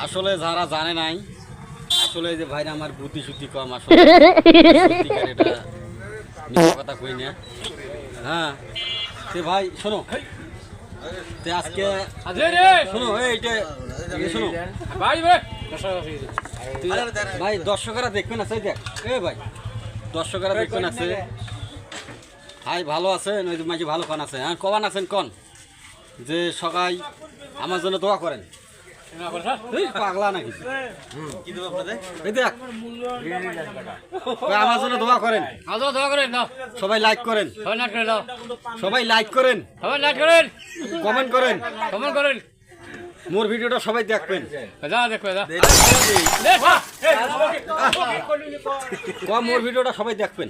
আসলে যারা জানে নাই আসলে যে ভাইরা আমার বুদ্ধি শুদ্ধি কম আসলে সত্যিকার এটা মিথ্যা কথা কই না। হ্যাঁ সে ভাই শোনো তে আজকে শোনো এইটা শোনো ভাই দর্শকেরা দেখবেন আছে দেখ এ ভাই দর্শকেরা দেখবেন আছে হাই ভালো আছেন ওই মাঝে ভালো কন আছে হ্যাঁ কবান আছেন কন যে সবাই আমার জন্য দোয়া করেন পাগলা নাকি এই দেখ আমার জন্য দোয়া করেন সবাই লাইক করেন সবাই লাইক করেন কমেন্ট করেন মোর ভিডিওটা সবাই দেখবেন মোর ভিডিওটা সবাই দেখবেন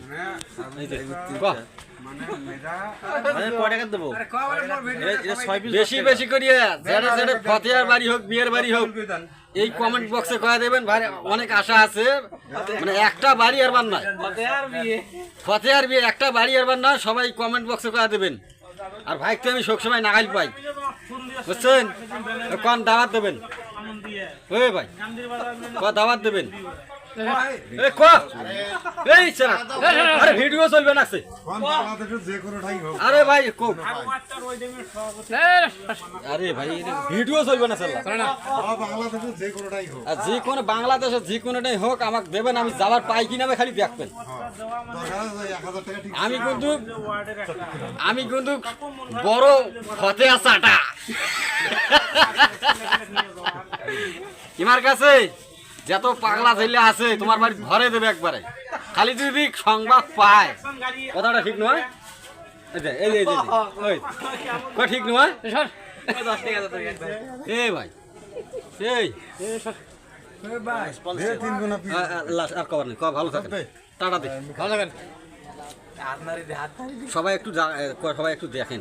বেশি বেশি করিয়া ফতেহার বাড়ি হোক বিয়ের বাড়ি হোক এই কমেন্ট বক্সে কয়ে দেবেন ভাই অনেক আশা আছে মানে একটা বাড়ি আর বার নয় ফতেহার বিয়ে একটা বাড়ি আর বার নয় সবাই কমেন্ট বক্সে কয়ে দেবেন আর ভাইকে আমি সবসময় নাগাল পাই বুঝছেন কোন দাওয়াত দেবেন ওই ভাই দাওয়াত দেবেন আরে ভিডিও চলবে না আরে ভাই আরে ভাই ভিডিও চলবে না যে কোনো বাংলাদেশের যে কোনোটাই হোক আমাকে দেবেন আমি যাবার পাই কিনা খালি দেখবেন আমি কিন্তু বড় ফতে আসাটা তোমার কাছে যত পাগলা ছেলে আছে তোমার বাড়ি ঘরে দেবে একবারে খালি যদি সংবাদ পায় কথাটা ঠিক নয় ঠিক নয় এই ভাই এই আর কবার নেই ভালো থাকেন টাটা দিন ভালো থাকেন সবাই একটু দেখেন